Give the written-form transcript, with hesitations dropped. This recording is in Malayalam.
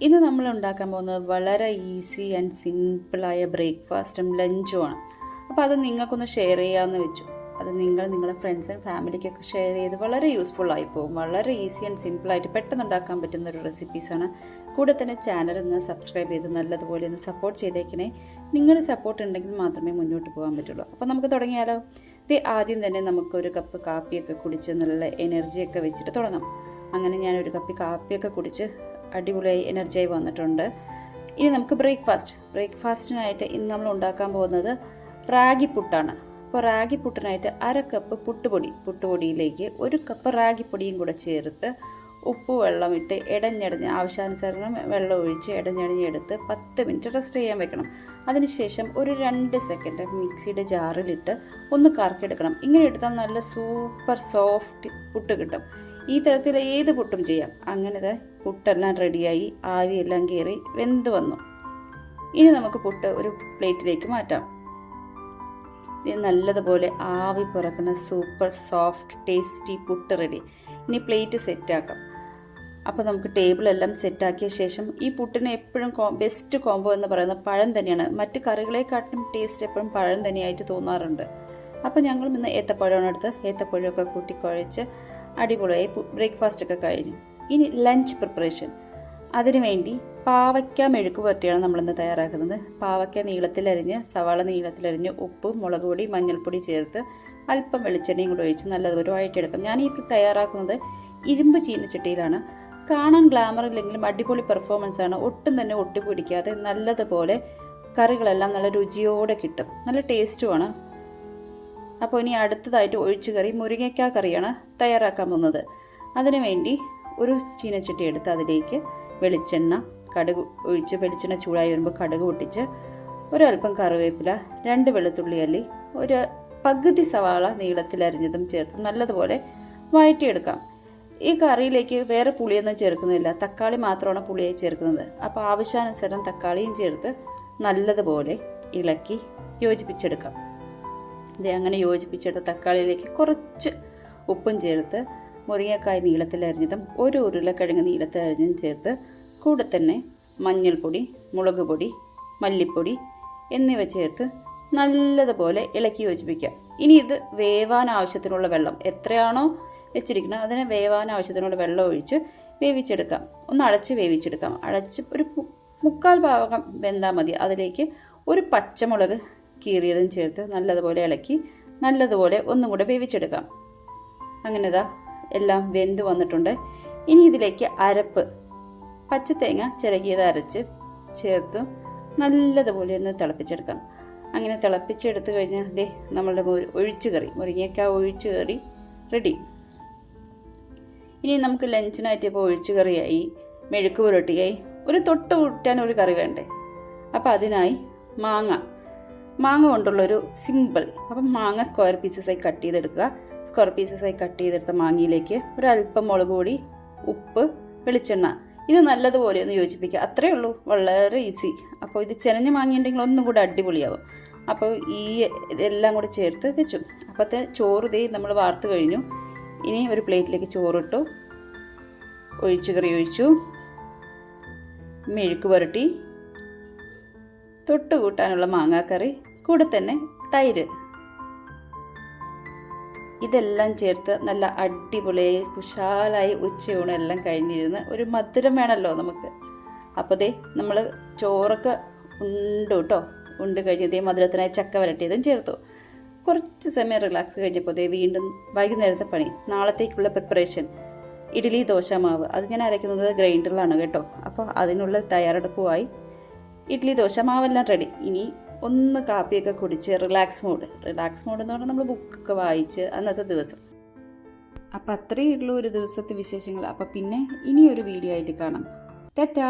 ഇന്ന് നമ്മൾ ഉണ്ടാക്കാൻ പോകുന്നത് വളരെ ഈസി ആൻഡ് സിമ്പിളായ ബ്രേക്ക്ഫാസ്റ്റും ലഞ്ചുമാണ്. അപ്പോൾ അത് നിങ്ങൾക്കൊന്ന് ഷെയർ ചെയ്യാമെന്ന് വെച്ചു. അത് നിങ്ങളുടെ ഫ്രണ്ട്സ് ആൻഡ് ഫാമിലിക്കൊക്കെ ഷെയർ ചെയ്ത് വളരെ യൂസ്ഫുൾ ആയി പോകും. വളരെ ഈസി ആൻഡ് സിമ്പിളായിട്ട് പെട്ടെന്ന് ഉണ്ടാക്കാൻ പറ്റുന്ന ഒരു റെസിപ്പീസാണ്. കൂടെ തന്നെ ചാനൽ ഒന്ന് സബ്സ്ക്രൈബ് ചെയ്ത് നല്ലതുപോലെ ഒന്ന് സപ്പോർട്ട് ചെയ്തേക്കണേ. നിങ്ങളുടെ സപ്പോർട്ട് ഉണ്ടെങ്കിൽ മാത്രമേ മുന്നോട്ട് പോകാൻ പറ്റുള്ളൂ. അപ്പോൾ നമുക്ക് തുടങ്ങിയാലോ? ആദ്യം തന്നെ നമുക്കൊരു കപ്പ് കാപ്പിയൊക്കെ കുടിച്ച് നല്ല എനർജിയൊക്കെ വെച്ചിട്ട് തുടങ്ങാം. അങ്ങനെ ഞാനൊരു കപ്പ് കാപ്പിയൊക്കെ കുടിച്ച് അടിപൊളിയായി എനർജിയായി വന്നിട്ടുണ്ട്. ഇനി നമുക്ക് ബ്രേക്ക്ഫാസ്റ്റിനായിട്ട് ഇന്ന് നമ്മൾ ഉണ്ടാക്കാൻ പോകുന്നത് റാഗി പുട്ടാണ്. അപ്പോൾ റാഗി പുട്ടിനായിട്ട് അര കപ്പ് പുട്ടുപൊടിയിലേക്ക് ഒരു കപ്പ് റാഗിപ്പൊടിയും കൂടെ ചേർത്ത് ഉപ്പ് വെള്ളമിട്ട് ഇടഞ്ഞിടഞ്ഞ് ആവശ്യാനുസരണം വെള്ളം ഒഴിച്ച് ഇടഞ്ഞിടഞ്ഞെടുത്ത് 10 മിനിറ്റ് റെസ്റ്റ് ചെയ്യാൻ വെക്കണം. അതിനുശേഷം ഒരു 2 സെക്കൻഡ് മിക്സിയുടെ ജാറിലിട്ട് ഒന്ന് കറക്കിയെടുക്കണം. ഇങ്ങനെ എടുത്താൽ നല്ല സൂപ്പർ സോഫ്റ്റ് പുട്ട് കിട്ടും. ഈ തരത്തിൽ ഏത് പുട്ടും ചെയ്യാം. അങ്ങനെ പുട്ടെല്ലാം റെഡിയായി ആവിയെല്ലാം കയറി വെന്ത് വന്നു. ഇനി നമുക്ക് പുട്ട് ഒരു പ്ലേറ്റിലേക്ക് മാറ്റാം. ഇത് നല്ലതുപോലെ ആവി പുറക്കുന്ന super soft tasty puttu ready. ഇനി പ്ലേറ്റ് സെറ്റാക്കാം. അപ്പോൾ നമുക്ക് ടേബിളെല്ലാം സെറ്റാക്കിയ ശേഷം ഈ പുട്ടിന് എപ്പോഴും ബെസ്റ്റ് കോംബോ എന്ന് പറയുന്നത് പഴം തന്നെയാണ്. മറ്റ് കറികളെക്കാട്ടിലും ടേസ്റ്റ് എപ്പോഴും പഴം തന്നെയായിട്ട് തോന്നാറുണ്ട്. അപ്പോൾ ഞങ്ങളും ഇന്ന് ഏത്തപ്പഴമാണ് എടുത്ത് ഏത്തപ്പഴമൊക്കെ കൂട്ടി കുഴച്ച് അടിപൊളിയായി ബ്രേക്ക്ഫാസ്റ്റ് ഒക്കെ കഴിഞ്ഞു. ഇനി ലഞ്ച് പ്രിപ്പറേഷൻ. അതിനുവേണ്ടി പാവയ്ക്ക മെഴുക്ക് പുരട്ടിയാണ് നമ്മളിന്ന് തയ്യാറാക്കുന്നത്. പാവയ്ക്ക നീളത്തിലരിഞ്ഞ് സവാള നീളത്തിലരിഞ്ഞ് ഉപ്പ് മുളക് പൊടി മഞ്ഞൾപ്പൊടി ചേർത്ത് അല്പം വെളിച്ചെണ്ണയും കൂടി ഒഴിച്ച് നല്ലതുപോലെ വഴറ്റിയെടുക്കാം. ഞാൻ ഇത് തയ്യാറാക്കുന്നത് ഇരുമ്പ് ചീനച്ചട്ടിയിലാണ്. കാണാൻ ഗ്ലാമർ ഇല്ലെങ്കിലും അടിപൊളി പെർഫോമൻസ് ആണ്. ഒട്ടും തന്നെ ഒട്ടിപ്പിടിക്കാതെ നല്ലതുപോലെ കറികളെല്ലാം നല്ല രുചിയോടെ കിട്ടും. നല്ല ടേസ്റ്റുമാണ്. അപ്പോൾ ഇനി അടുത്തതായിട്ട് ഒഴിച്ചുകറി മുരിങ്ങയ്ക്ക കറിയാണ് തയ്യാറാക്കാൻ പോകുന്നത്. അതിനുവേണ്ടി ഒരു ചീനച്ചട്ടി എടുത്ത് അതിലേക്ക് വെളിച്ചെണ്ണ കടുക് ഒഴിച്ച് വെളിച്ചെണ്ണ ചൂടായി വരുമ്പോൾ കടുക് പൊട്ടിച്ച് ഒരൽപ്പം കറിവേപ്പില 2 വെളുത്തുള്ളി അല്ലി ഒരു പകുതി സവാള നീളത്തിലരിഞ്ഞതും ചേർത്ത് നല്ലതുപോലെ വഴറ്റിയെടുക്കാം. ഈ കറിയിലേക്ക് വേറെ പുളിയൊന്നും ചേർക്കുന്നില്ല. തക്കാളി മാത്രമാണ് പുളിയായി ചേർക്കുന്നത്. അപ്പോൾ ആവശ്യാനുസരണം തക്കാളിയും ചേർത്ത് നല്ലതുപോലെ ഇളക്കി യോജിപ്പിച്ചെടുക്കാം. അങ്ങനെ യോജിപ്പിച്ചെടുത്ത തക്കാളിയിലേക്ക് കുറച്ച് ഉപ്പും ചേർത്ത് മുരിങ്ങക്കായ് നീളത്തിലരിഞ്ഞതും ഒരു ഉരുളക്കിഴങ്ങ് നീളത്തിലരിഞ്ഞതും ചേർത്ത് കൂടെ തന്നെ മഞ്ഞൾപ്പൊടി മുളക് പൊടി മല്ലിപ്പൊടി എന്നിവ ചേർത്ത് നല്ലതുപോലെ ഇളക്കി യോജിപ്പിക്കാം. ഇനി ഇത് വേവാൻ ആവശ്യത്തിനുള്ള വെള്ളം എത്രയാണോ വെച്ചിരിക്കുന്നത് അതിന് വേവാൻ ആവശ്യത്തിനുള്ള വെള്ളം ഒഴിച്ച് വേവിച്ചെടുക്കാം. ഒന്ന് അടച്ച് വേവിച്ചെടുക്കാം. അടച്ച് ഒരു 3/4 ഭാഗം വെന്താൽ മതി. അതിലേക്ക് ഒരു പച്ചമുളക് കീറിയതും ചേർത്ത് നല്ലതുപോലെ ഇളക്കി നല്ലതുപോലെ ഒന്നും കൂടെ വേവിച്ചെടുക്കാം. അങ്ങനെ എല്ലാം വെന്ത് വന്നിട്ടുണ്ട്. ഇനി ഇതിലേക്ക് അരപ്പ് പച്ചത്തേങ്ങ ചിരകിയത് അരച്ച് ചേർത്ത് നല്ലതുപോലെ ഒന്ന് തിളപ്പിച്ചെടുക്കാം. അങ്ങനെ തിളപ്പിച്ചെടുത്ത് കഴിഞ്ഞാൽ നമ്മളുടെ ഒഴിച്ചുകറി മുരിങ്ങയ്ക്ക ഒഴിച്ചുകറി റെഡി. ഇനി നമുക്ക് ലഞ്ചിനായിട്ട് ഇപ്പോൾ ഒഴിച്ചുകറിയായി മെഴുക്ക് പുരട്ടിയായി ഒരു തൊട്ട് കൂട്ടാൻ ഒരു കറി വേണ്ടേ. അപ്പോൾ അതിനായി മാങ്ങ കൊണ്ടുള്ളൊരു സിമ്പിൾ. അപ്പം മാങ്ങ സ്ക്വയർ പീസസായി കട്ട് ചെയ്തെടുക്കുക. സ്ക്വയർ പീസസായി കട്ട് ചെയ്തെടുത്ത മാങ്ങയിലേക്ക് ഒരല്പം മുളക് പൊടി ഉപ്പ് വെളിച്ചെണ്ണ ഇത് നല്ലതുപോലെ ഒന്ന് യോജിപ്പിക്കുക. അത്രയേ ഉള്ളൂ. വളരെ ഈസി. അപ്പോൾ ഇത് ചെനഞ്ഞ മാങ്ങയുണ്ടെങ്കിൽ ഒന്നും കൂടെ അടിപൊളിയാവും. അപ്പോൾ ഈ ഇതെല്ലാം കൂടെ ചേർത്ത് വെച്ചു. അപ്പോഴത്തെ ചോറ് നമ്മൾ വാർത്ത് കഴിഞ്ഞു. ഇനി ഒരു പ്ലേറ്റിലേക്ക് ചോറിട്ടു. ഒഴിച്ചുകറി ഒഴിച്ചു. മെഴുക്ക് പുരട്ടി തൊട്ട് കൂട്ടാനുള്ള മാങ്ങാക്കറി കൂടെ തന്നെ തൈര് ഇതെല്ലാം ചേർത്ത് നല്ല അടിപൊളിയായി കുശാലായി ഉച്ചയൂണെല്ലാം കഴിഞ്ഞിരുന്ന് ഒരു മധുരം വേണമല്ലോ നമുക്ക്. അപ്പോൾ നമ്മൾ ചോറൊക്കെ ഉണ്ട് കഴിഞ്ഞ് മധുരത്തിനായി ചക്ക വരട്ടിയതും ചേർത്തു. കുറച്ച് സമയം റിലാക്സ് കഴിഞ്ഞപ്പോൾ വീണ്ടും വൈകുന്നേരത്തെ പണി. നാളത്തേക്കുള്ള പ്രിപ്പറേഷൻ ഇഡ്ഡലി ദോശ മാവ് അത് ഞാൻ അരയ്ക്കുന്നത് ഗ്രൈൻഡറിലാണ് കേട്ടോ. അപ്പോൾ അതിനുള്ള തയ്യാറെടുപ്പുമായി ഇഡ്ഡലി ദോശ മാവെല്ലാം റെഡി. ഇനി ഒന്ന് കാപ്പിയൊക്കെ കുടിച്ച് റിലാക്സ് മോഡ് എന്ന് പറഞ്ഞാൽ നമ്മൾ ബുക്കൊക്കെ വായിച്ച് അന്നത്തെ ദിവസം. അപ്പം അത്രയേ ഉള്ളൂ ഒരു ദിവസത്തെ വിശേഷങ്ങൾ. അപ്പം പിന്നെ ഇനിയൊരു വീഡിയോ ആയിട്ട് കാണാം. ടാറ്റാ.